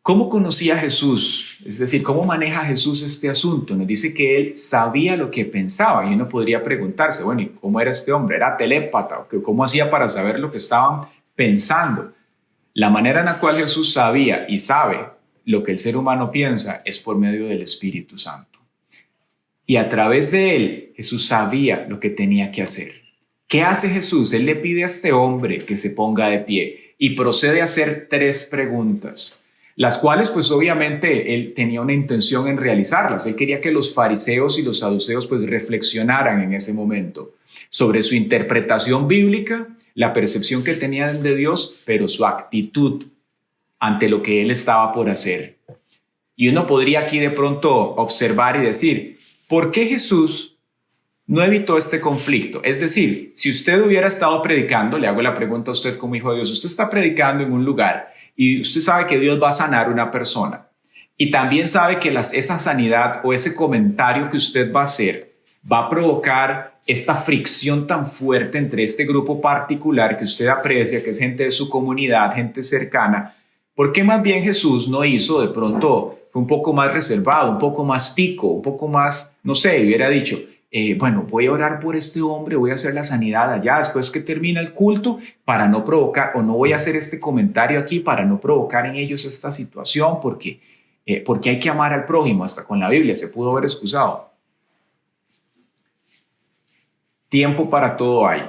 ¿Cómo conocía Jesús? Es decir, ¿cómo maneja Jesús este asunto? Nos dice que él sabía lo que pensaba y uno podría preguntarse, bueno, ¿y cómo era este hombre? ¿Era telépata? ¿Cómo hacía para saber lo que estaban pensando? La manera en la cual Jesús sabía y sabe lo que el ser humano piensa es por medio del Espíritu Santo. Y a través de él, Jesús sabía lo que tenía que hacer. ¿Qué hace Jesús? Él le pide a este hombre que se ponga de pie y procede a hacer 3 preguntas, las cuales pues obviamente él tenía una intención en realizarlas. Él quería que los fariseos y los saduceos pues reflexionaran en ese momento sobre su interpretación bíblica, la percepción que tenían de Dios, pero su actitud ante lo que él estaba por hacer. Y uno podría aquí de pronto observar y decir, ¿por qué Jesús no evitó este conflicto? Es decir, si usted hubiera estado predicando, le hago la pregunta a usted como hijo de Dios, usted está predicando en un lugar y usted sabe que Dios va a sanar a una persona y también sabe que esa sanidad o ese comentario que usted va a hacer va a provocar esta fricción tan fuerte entre este grupo particular que usted aprecia, que es gente de su comunidad, gente cercana. ¿Por qué más bien Jesús no hizo de pronto, fue un poco más reservado, un poco más tico, un poco más, no sé, hubiera dicho, bueno, voy a orar por este hombre, voy a hacer la sanidad allá después que termina el culto para no provocar, o no voy a hacer este comentario aquí para no provocar en ellos esta situación porque hay que amar al prójimo? Hasta con la Biblia se pudo haber excusado. Tiempo para todo hay.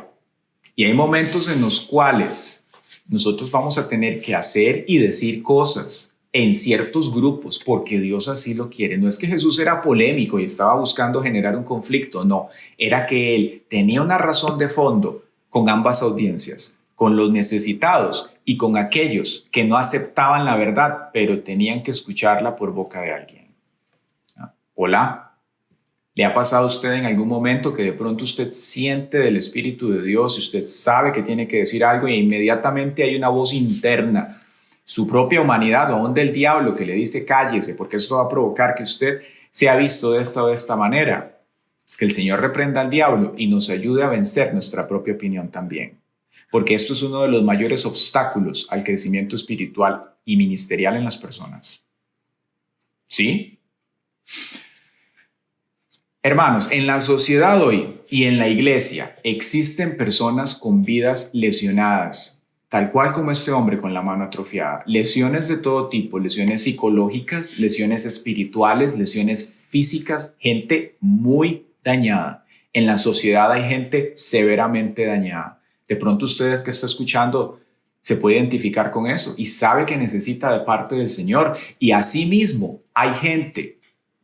Y hay momentos en los cuales nosotros vamos a tener que hacer y decir cosas en ciertos grupos porque Dios así lo quiere. No es que Jesús era polémico y estaba buscando generar un conflicto, no. Era que él tenía una razón de fondo con ambas audiencias, con los necesitados y con aquellos que no aceptaban la verdad, pero tenían que escucharla por boca de alguien. Hola. ¿Le ha pasado a usted en algún momento que de pronto usted siente del Espíritu de Dios y usted sabe que tiene que decir algo y inmediatamente hay una voz interna, su propia humanidad o aún del diablo que le dice cállese porque esto va a provocar que usted sea visto de esta o de esta manera? Que el Señor reprenda al diablo y nos ayude a vencer nuestra propia opinión también, porque esto es uno de los mayores obstáculos al crecimiento espiritual y ministerial en las personas. ¿Sí? Hermanos, en la sociedad hoy y en la iglesia existen personas con vidas lesionadas, tal cual como este hombre con la mano atrofiada. Lesiones de todo tipo, lesiones psicológicas, lesiones espirituales, lesiones físicas, gente muy dañada. En la sociedad hay gente severamente dañada. De pronto ustedes que está escuchando se puede identificar con eso y sabe que necesita de parte del Señor. Y asimismo hay gente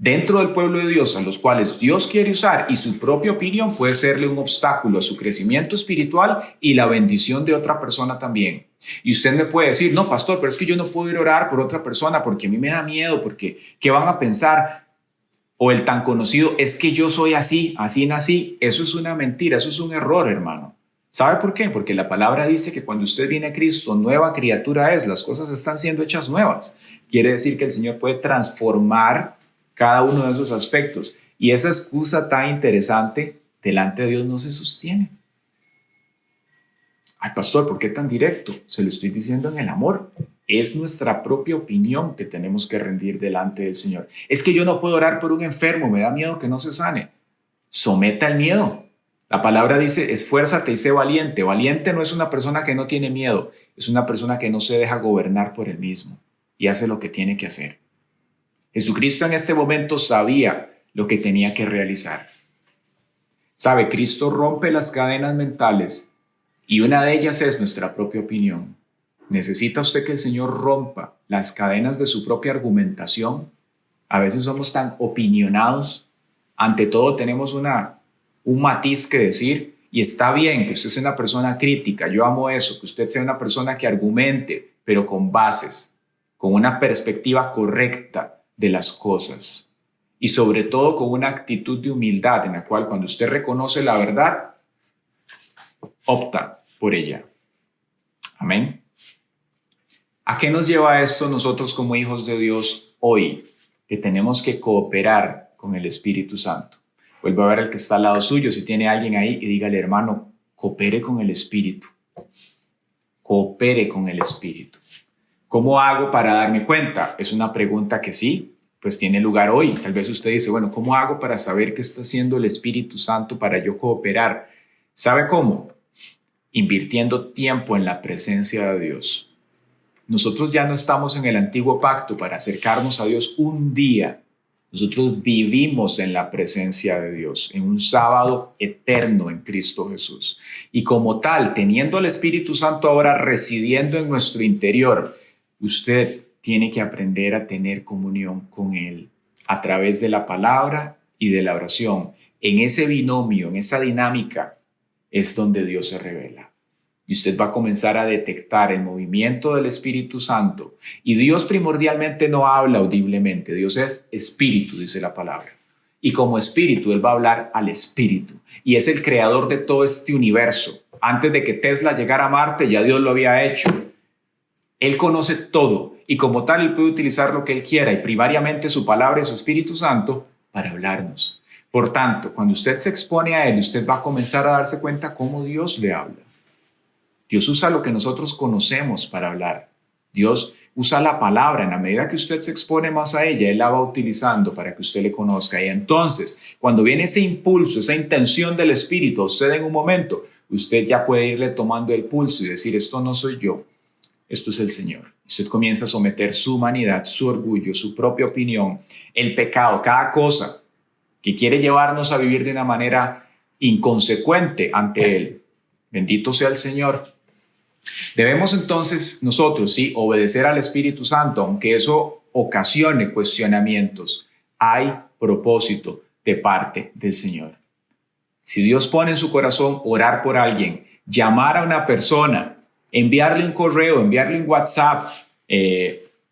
dentro del pueblo de Dios a los cuales Dios quiere usar y su propia opinión puede serle un obstáculo a su crecimiento espiritual y la bendición de otra persona también. Y usted me puede decir, no, pastor, pero es que yo no puedo ir a orar por otra persona porque a mí me da miedo, porque ¿qué van a pensar? O el tan conocido, es que yo soy así, así nací. Eso es una mentira, eso es un error, hermano. ¿Sabe por qué? Porque la palabra dice que cuando usted viene a Cristo, nueva criatura es, las cosas están siendo hechas nuevas. Quiere decir que el Señor puede transformar cada uno de esos aspectos. Y esa excusa tan interesante delante de Dios no se sostiene. Ay, pastor, ¿por qué tan directo? Se lo estoy diciendo en el amor. Es nuestra propia opinión que tenemos que rendir delante del Señor. Es que yo no puedo orar por un enfermo, me da miedo que no se sane. Someta el miedo. La palabra dice, esfuérzate y sé valiente. Valiente no es una persona que no tiene miedo, es una persona que no se deja gobernar por él mismo y hace lo que tiene que hacer. Jesucristo en este momento sabía lo que tenía que realizar. Sabe, Cristo rompe las cadenas mentales y una de ellas es nuestra propia opinión. ¿Necesita usted que el Señor rompa las cadenas de su propia argumentación? A veces somos tan opinionados. Ante todo tenemos un matiz que decir, y está bien que usted sea una persona crítica. Yo amo eso, que usted sea una persona que argumente, pero con bases, con una perspectiva correcta de las cosas. Y sobre todo con una actitud de humildad en la cual cuando usted reconoce la verdad, opta por ella. Amén. ¿A qué nos lleva esto nosotros como hijos de Dios hoy? Que tenemos que cooperar con el Espíritu Santo. Vuelva a ver al que está al lado suyo, si tiene alguien ahí, y dígale, hermano, coopere con el Espíritu. Coopere con el Espíritu. ¿Cómo hago para darme cuenta? Es una pregunta que sí, pues tiene lugar hoy. Tal vez usted dice, bueno, ¿cómo hago para saber qué está haciendo el Espíritu Santo para yo cooperar? ¿Sabe cómo? Invirtiendo tiempo en la presencia de Dios. Nosotros ya no estamos en el antiguo pacto para acercarnos a Dios un día. Nosotros vivimos en la presencia de Dios, en un sábado eterno en Cristo Jesús. Y como tal, teniendo al Espíritu Santo ahora residiendo en nuestro interior, usted tiene que aprender a tener comunión con Él a través de la palabra y de la oración. En ese binomio, en esa dinámica, es donde Dios se revela. Y usted va a comenzar a detectar el movimiento del Espíritu Santo. Y Dios primordialmente no habla audiblemente. Dios es espíritu, dice la palabra. Y como espíritu, Él va a hablar al espíritu. Y es el creador de todo este universo. Antes de que Tesla llegara a Marte, ya Dios lo había hecho. Él conoce todo. Y como tal, Él puede utilizar lo que Él quiera. Y primariamente su palabra y su Espíritu Santo para hablarnos. Por tanto, cuando usted se expone a Él, usted va a comenzar a darse cuenta cómo Dios le habla. Dios usa lo que nosotros conocemos para hablar. Dios usa la palabra. En la medida que usted se expone más a ella, Él la va utilizando para que usted le conozca. Y entonces, cuando viene ese impulso, esa intención del Espíritu a usted en un momento, usted ya puede irle tomando el pulso y decir, esto no soy yo, esto es el Señor. Usted comienza a someter su humanidad, su orgullo, su propia opinión, el pecado, cada cosa que quiere llevarnos a vivir de una manera inconsecuente ante Él. Bendito sea el Señor. Debemos entonces nosotros, sí, obedecer al Espíritu Santo, aunque eso ocasione cuestionamientos. Hay propósito de parte del Señor. Si Dios pone en su corazón orar por alguien, llamar a una persona, enviarle un correo, enviarle un WhatsApp,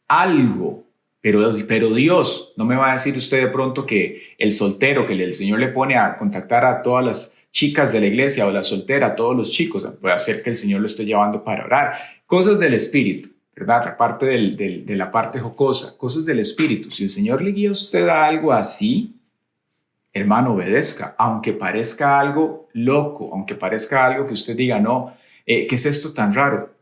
algo, pero Dios no me va a decir usted de pronto que el soltero que el Señor le pone a contactar a todas las chicas de la iglesia o la soltera, a todos los chicos, puede hacer que el Señor lo esté llevando para orar. Cosas del Espíritu, ¿verdad? Aparte de la parte jocosa, cosas del Espíritu. Si el Señor le guía a usted a algo así, hermano, obedezca, aunque parezca algo loco, aunque parezca algo que usted diga, no, ¿qué es esto tan raro?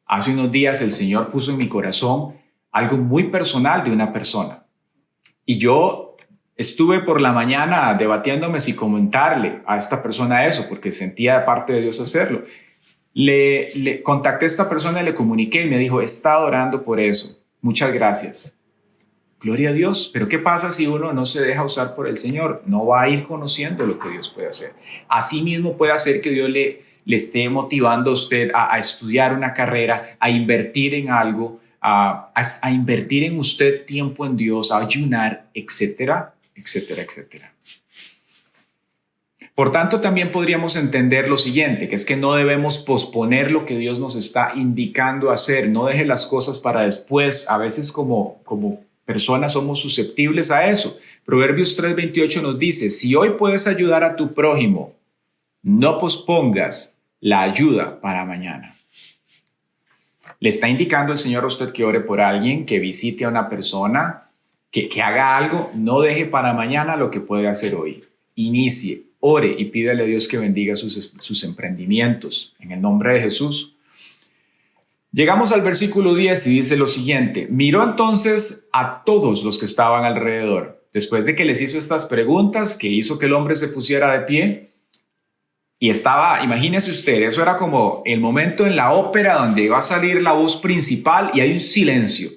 Hace unos días el Señor puso en mi corazón algo muy personal de una persona. Y yo estuve por la mañana debatiéndome si comentarle a esta persona eso, porque sentía de parte de Dios hacerlo. Le contacté a esta persona y le comuniqué y me dijo, he estado orando por eso. Muchas gracias. Gloria a Dios. Pero ¿qué pasa si uno no se deja usar por el Señor? No va a ir conociendo lo que Dios puede hacer. Asimismo puede hacer que Dios le esté motivando a usted a estudiar una carrera, a invertir en algo, a invertir en usted tiempo en Dios, a ayunar, etcétera, etcétera, etcétera. Por tanto, también podríamos entender lo siguiente, que es que no debemos posponer lo que Dios nos está indicando hacer. No deje las cosas para después. A veces como personas somos susceptibles a eso. Proverbios 3:28 nos dice, si hoy puedes ayudar a tu prójimo, no pospongas la ayuda para mañana. Le está indicando el Señor a usted que ore por alguien, que visite a una persona, que haga algo. No deje para mañana lo que puede hacer hoy. Inicie, ore y pídale a Dios que bendiga sus emprendimientos. En el nombre de Jesús. Llegamos al versículo 10 y dice lo siguiente. Miró entonces a todos los que estaban alrededor. Después de que les hizo estas preguntas, que hizo que el hombre se pusiera de pie, y estaba, imagínese usted, eso era como el momento en la ópera donde va a salir la voz principal y hay un silencio.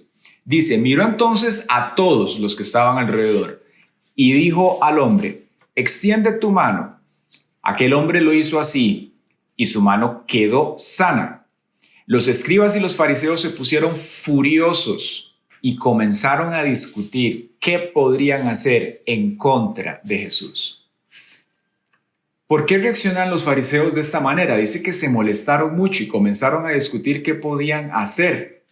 Dice, miró entonces a todos los que estaban alrededor y dijo al hombre: extiende tu mano. Aquel hombre lo hizo así y su mano quedó sana. Los escribas y los fariseos se pusieron furiosos y comenzaron a discutir qué podrían hacer en contra de Jesús. ¿Por qué reaccionan los fariseos de esta manera? Dice que se molestaron mucho y comenzaron a discutir qué podían hacer.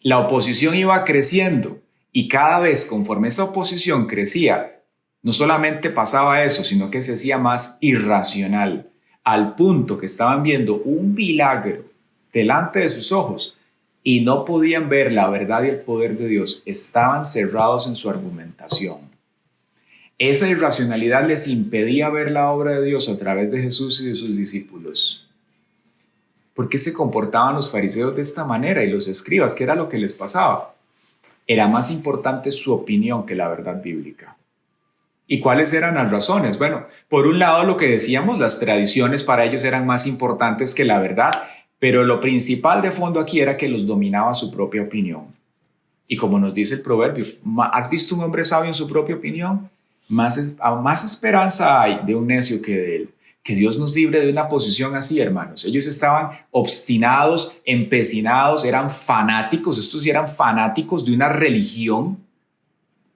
La oposición iba creciendo y cada vez conforme esa oposición crecía, no solamente pasaba eso, sino que se hacía más irracional, al punto que estaban viendo un milagro delante de sus ojos y no podían ver la verdad y el poder de Dios. Estaban cerrados en su argumentación. Esa irracionalidad les impedía ver la obra de Dios a través de Jesús y de sus discípulos. ¿Por qué se comportaban los fariseos de esta manera y los escribas? ¿Qué era lo que les pasaba? Era más importante su opinión que la verdad bíblica. ¿Y cuáles eran las razones? Bueno, por un lado lo que decíamos, las tradiciones para ellos eran más importantes que la verdad, pero lo principal de fondo aquí era que los dominaba su propia opinión. Y como nos dice el proverbio, ¿has visto un hombre sabio en su propia opinión? Más esperanza hay de un necio que de él. Que Dios nos libre de una posición así, hermanos. Ellos estaban obstinados, empecinados, eran fanáticos. Estos sí eran fanáticos de una religión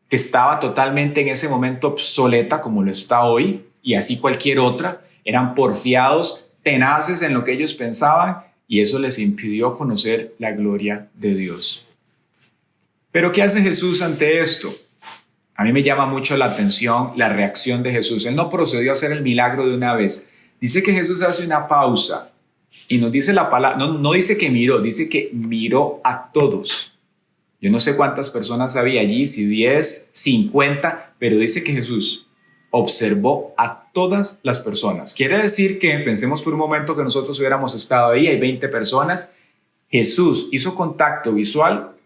que estaba totalmente en ese momento obsoleta como lo está hoy, y así cualquier otra. Eran porfiados, tenaces en lo que ellos pensaban, y eso les impidió conocer la gloria de Dios. Pero ¿qué hace Jesús ante esto? A mí me llama mucho la atención la reacción de Jesús. Él no procedió a hacer el milagro de una vez. Dice que Jesús hace una pausa y nos dice la palabra, no dice que miró, dice que miró a todos. Yo no sé cuántas personas había allí, si 10, 50, pero dice que Jesús observó a todas las personas. Quiere decir que, pensemos por un momento que nosotros hubiéramos estado ahí, hay 20 personas, Jesús hizo contacto visual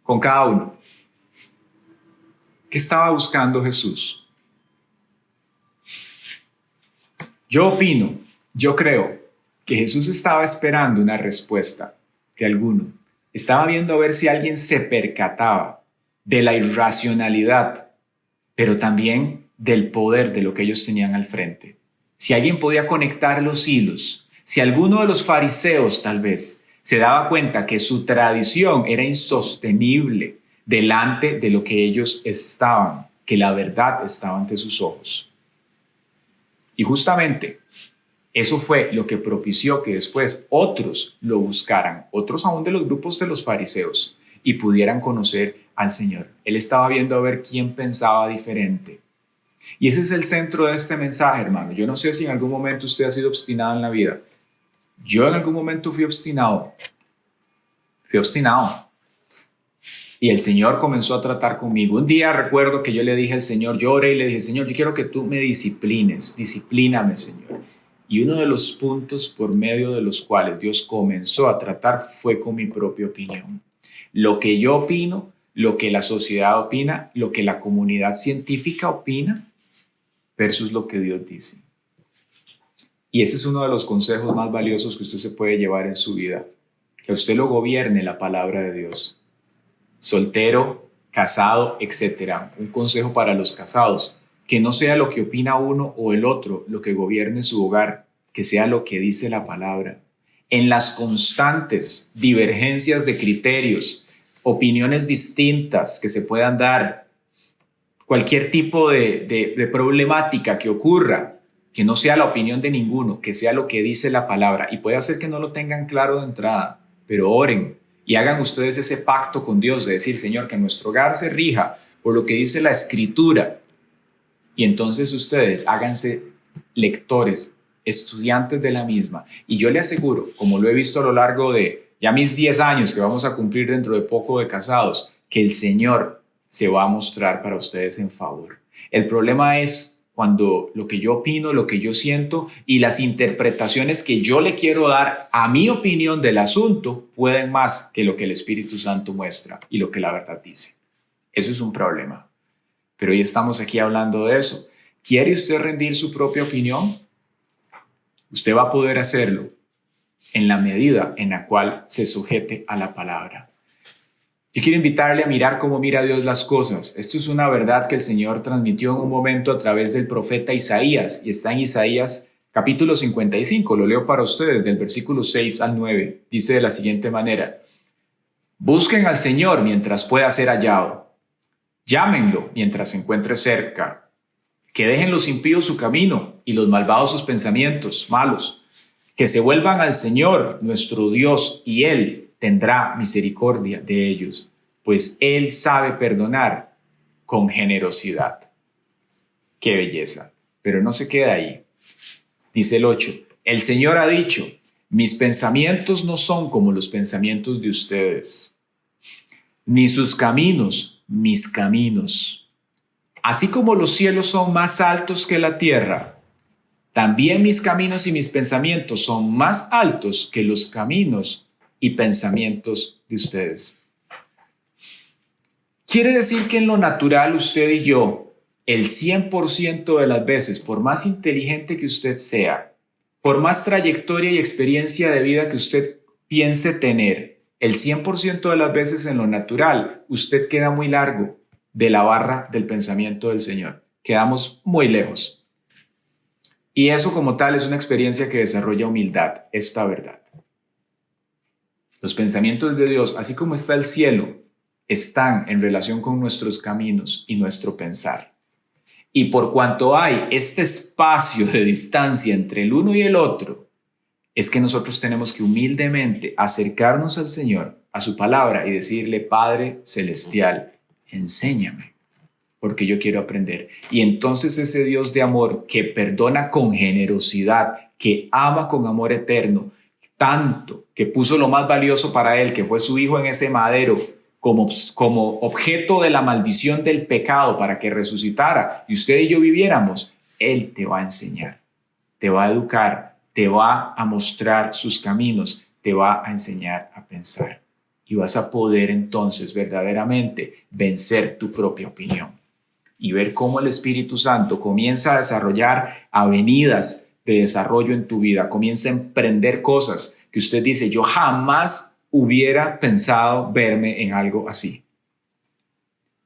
con cada uno. ¿Qué estaba buscando Jesús? Yo creo que Jesús estaba esperando una respuesta de alguno. Estaba viendo a ver si alguien se percataba de la irracionalidad, pero también del poder de lo que ellos tenían al frente. Si alguien podía conectar los hilos, si alguno de los fariseos tal vez se daba cuenta que su tradición era insostenible delante de lo que ellos estaban, que la verdad estaba ante sus ojos. Y justamente eso fue lo que propició que después otros lo buscaran, otros aún de los grupos de los fariseos, y pudieran conocer al Señor. Él estaba viendo a ver quién pensaba diferente. Y ese es el centro de este mensaje, hermano. Yo no sé si en algún momento usted ha sido obstinado en la vida. Yo en algún momento fui obstinado. Y el Señor comenzó a tratar conmigo. Un día recuerdo que yo le dije al Señor, yo oré y le dije: Señor, yo quiero que tú me disciplíname, Señor. Y uno de los puntos por medio de los cuales Dios comenzó a tratar fue con mi propia opinión. Lo que yo opino, lo que la sociedad opina, lo que la comunidad científica opina, versus lo que Dios dice. Y ese es uno de los consejos más valiosos que usted se puede llevar en su vida. Que usted lo gobierne la palabra de Dios. Soltero, casado, etcétera. Un consejo para los casados: que no sea lo que opina uno o el otro lo que gobierne su hogar, que sea lo que dice la palabra. En las constantes divergencias de criterios, opiniones distintas que se puedan dar, cualquier tipo de problemática que ocurra, que no sea la opinión de ninguno, que sea lo que dice la palabra. Y puede hacer que no lo tengan claro de entrada, pero oren y hagan ustedes ese pacto con Dios de decir: Señor, que nuestro hogar se rija por lo que dice la Escritura. Y entonces ustedes háganse lectores, estudiantes de la misma. Y yo le aseguro, como lo he visto a lo largo de ya mis 10 años que vamos a cumplir dentro de poco de casados, que el Señor se va a mostrar para ustedes en favor. El problema es cuando lo que yo opino, lo que yo siento y las interpretaciones que yo le quiero dar a mi opinión del asunto pueden más que lo que el Espíritu Santo muestra y lo que la verdad dice. Eso es un problema. Pero hoy estamos aquí hablando de eso. ¿Quiere usted rendir su propia opinión? Usted va a poder hacerlo en la medida en la cual se sujete a la palabra. Yo quiero invitarle a mirar cómo mira Dios las cosas. Esto es una verdad que el Señor transmitió en un momento a través del profeta Isaías, y está en Isaías capítulo 55. Lo leo para ustedes del versículo 6 al 9. Dice de la siguiente manera: busquen al Señor mientras pueda ser hallado. Llámenlo mientras se encuentre cerca. Que dejen los impíos su camino y los malvados sus pensamientos malos. Que se vuelvan al Señor, nuestro Dios, y Él tendrá misericordia de ellos, pues Él sabe perdonar con generosidad. ¡Qué belleza! Pero no se queda ahí. Dice el 8, el Señor ha dicho, mis pensamientos no son como los pensamientos de ustedes, ni sus caminos, mis caminos. Así como los cielos son más altos que la tierra, también mis caminos y mis pensamientos son más altos que los caminos y pensamientos de ustedes. Quiere decir que en lo natural usted y yo, el 100% de las veces, por más inteligente que usted sea, por más trayectoria y experiencia de vida que usted piense tener, el 100% de las veces en lo natural, usted queda muy largo de la barra del pensamiento del Señor. Quedamos muy lejos. Y eso como tal es una experiencia que desarrolla humildad, esta verdad. Los pensamientos de Dios, así como está el cielo, están en relación con nuestros caminos y nuestro pensar. Y por cuanto hay este espacio de distancia entre el uno y el otro, es que nosotros tenemos que humildemente acercarnos al Señor, a su palabra, y decirle: Padre Celestial, enséñame, porque yo quiero aprender. Y entonces ese Dios de amor que perdona con generosidad, que ama con amor eterno, tanto que puso lo más valioso para él, que fue su hijo en ese madero, como objeto de la maldición del pecado para que resucitara y usted y yo viviéramos, Él te va a enseñar, te va a educar, te va a mostrar sus caminos, te va a enseñar a pensar. Y vas a poder entonces verdaderamente vencer tu propia opinión y ver cómo el Espíritu Santo comienza a desarrollar avenidas de desarrollo en tu vida, comienza a emprender cosas que usted dice: yo jamás hubiera pensado verme en algo así.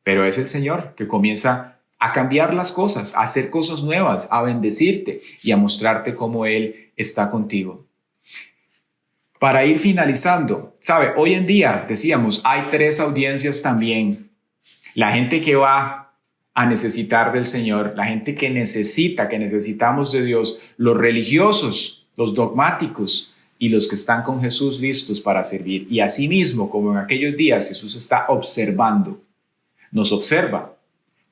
Pero es el Señor que comienza a cambiar las cosas, a hacer cosas nuevas, a bendecirte y a mostrarte cómo Él está contigo. Para ir finalizando, ¿sabe? Hoy en día, decíamos, hay 3 audiencias también. La gente que va a necesitar del Señor, la gente que necesitamos de Dios, los religiosos, los dogmáticos y los que están con Jesús listos para servir. Y asimismo, como en aquellos días, Jesús está observando, nos observa,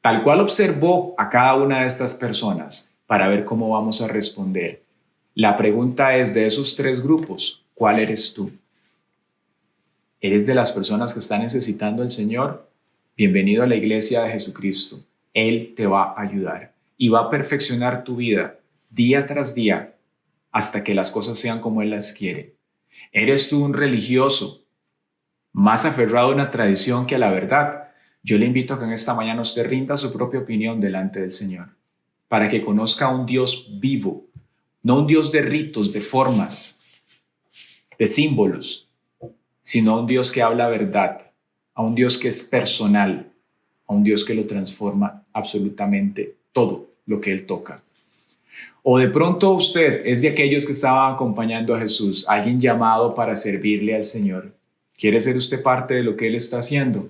tal cual observó a cada una de estas personas para ver cómo vamos a responder. La pregunta es, de esos 3 grupos, ¿cuál eres tú? ¿Eres de las personas que están necesitando al Señor? Bienvenido a la iglesia de Jesucristo. Él te va a ayudar y va a perfeccionar tu vida día tras día hasta que las cosas sean como Él las quiere. ¿Eres tú un religioso más aferrado a una tradición que a la verdad? Yo le invito a que en esta mañana usted rinda su propia opinión delante del Señor para que conozca a un Dios vivo, no un Dios de ritos, de formas, de símbolos, sino a un Dios que habla verdad, a un Dios que es personal, a un Dios que lo transforma absolutamente todo lo que Él toca. O de pronto usted es de aquellos que estaban acompañando a Jesús, alguien llamado para servirle al Señor. ¿Quiere ser usted parte de lo que Él está haciendo?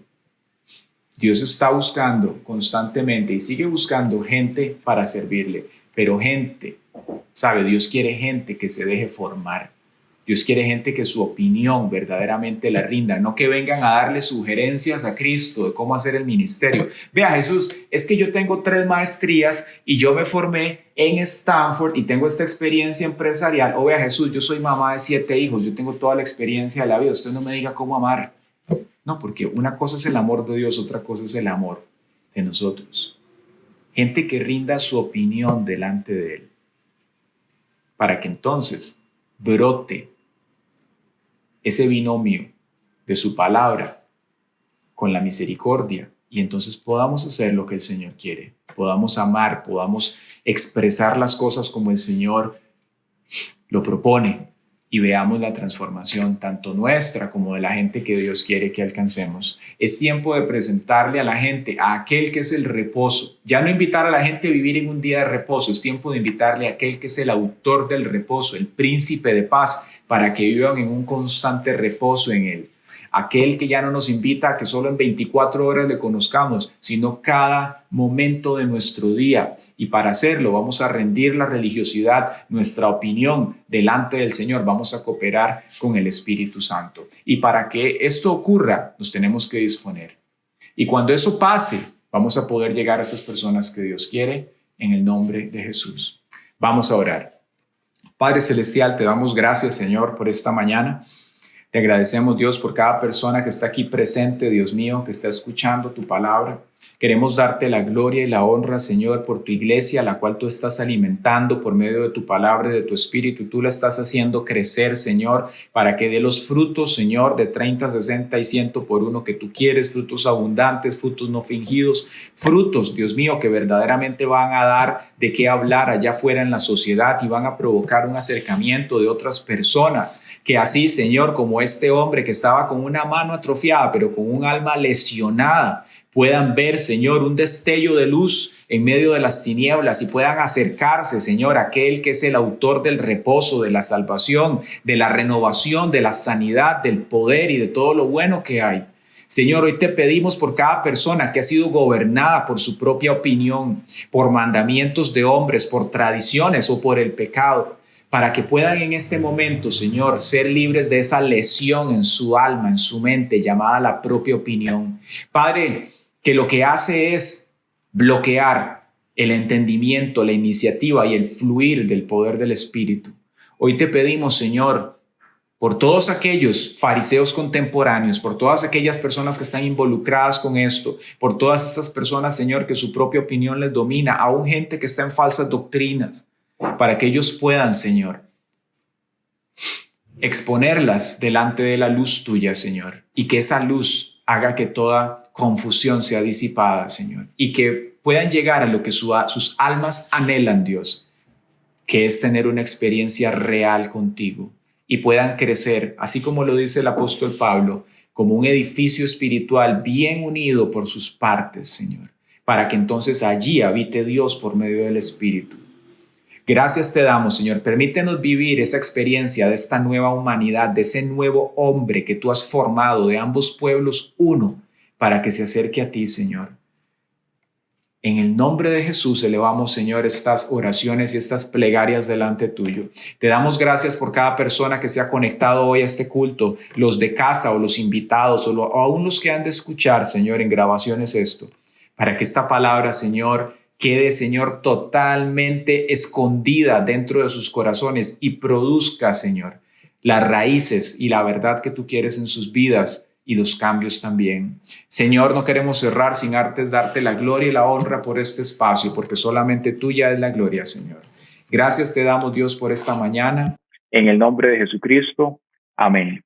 Dios está buscando constantemente y sigue buscando gente para servirle, pero gente, ¿sabe? Dios quiere gente que se deje formar. Dios quiere gente que su opinión verdaderamente la rinda, no que vengan a darle sugerencias a Cristo de cómo hacer el ministerio. Vea, Jesús, es que yo tengo 3 maestrías y yo me formé en Stanford y tengo esta experiencia empresarial. O vea, Jesús, yo soy mamá de 7 hijos, yo tengo toda la experiencia de la vida. Usted no me diga cómo amar. No, porque una cosa es el amor de Dios, otra cosa es el amor de nosotros. Gente que rinda su opinión delante de Él, para que entonces brote ese binomio de su palabra con la misericordia y entonces podamos hacer lo que el Señor quiere, podamos amar, podamos expresar las cosas como el Señor lo propone y veamos la transformación tanto nuestra como de la gente que Dios quiere que alcancemos. Es tiempo de presentarle a la gente a aquel que es el reposo. Ya no invitar a la gente a vivir en un día de reposo, es tiempo de invitarle a aquel que es el autor del reposo, el príncipe de paz, para que vivan en un constante reposo en él. Aquel que ya no nos invita a que solo en 24 horas le conozcamos, sino cada momento de nuestro día. Y para hacerlo vamos a rendir la religiosidad, nuestra opinión delante del Señor. Vamos a cooperar con el Espíritu Santo. Y para que esto ocurra, nos tenemos que disponer. Y cuando eso pase, vamos a poder llegar a esas personas que Dios quiere en el nombre de Jesús. Vamos a orar. Padre Celestial, te damos gracias, Señor, por esta mañana. Te agradecemos, Dios, por cada persona que está aquí presente, Dios mío, que está escuchando tu palabra. Queremos darte la gloria y la honra, Señor, por tu iglesia, la cual tú estás alimentando por medio de tu palabra y de tu espíritu. Tú la estás haciendo crecer, Señor, para que dé los frutos, Señor, de 30, 60 y 100 por uno que tú quieres, frutos abundantes, frutos no fingidos, frutos, Dios mío, que verdaderamente van a dar de qué hablar allá afuera en la sociedad y van a provocar un acercamiento de otras personas. Que así, Señor, como este hombre que estaba con una mano atrofiada, pero con un alma lesionada, puedan ver, Señor, un destello de luz en medio de las tinieblas y puedan acercarse, Señor, a aquel que es el autor del reposo, de la salvación, de la renovación, de la sanidad, del poder y de todo lo bueno que hay. Señor, hoy te pedimos por cada persona que ha sido gobernada por su propia opinión, por mandamientos de hombres, por tradiciones o por el pecado, para que puedan en este momento, Señor, ser libres de esa lesión en su alma, en su mente, llamada la propia opinión. Padre, que lo que hace es bloquear el entendimiento, la iniciativa y el fluir del poder del Espíritu. Hoy te pedimos, Señor, por todos aquellos fariseos contemporáneos, por todas aquellas personas que están involucradas con esto, por todas estas personas, Señor, que su propia opinión les domina, aún gente que está en falsas doctrinas, para que ellos puedan, Señor, exponerlas delante de la luz tuya, Señor, y que esa luz haga que toda confusión sea disipada, Señor, y que puedan llegar a lo que sus almas anhelan, Dios, que es tener una experiencia real contigo y puedan crecer, así como lo dice el apóstol Pablo, como un edificio espiritual bien unido por sus partes, Señor, para que entonces allí habite Dios por medio del Espíritu. Gracias te damos, Señor. Permítenos vivir esa experiencia de esta nueva humanidad, de ese nuevo hombre que tú has formado, de ambos pueblos uno, para que se acerque a ti, Señor. En el nombre de Jesús elevamos, Señor, estas oraciones y estas plegarias delante tuyo. Te damos gracias por cada persona que se ha conectado hoy a este culto, los de casa o los invitados o aún los que han de escuchar, Señor, en grabaciones esto, para que esta palabra, Señor, quede, Señor, totalmente escondida dentro de sus corazones y produzca, Señor, las raíces y la verdad que tú quieres en sus vidas y los cambios también. Señor, no queremos cerrar sin antes darte la gloria y la honra por este espacio, porque solamente tuya es la gloria, Señor. Gracias te damos, Dios, por esta mañana. En el nombre de Jesucristo. Amén.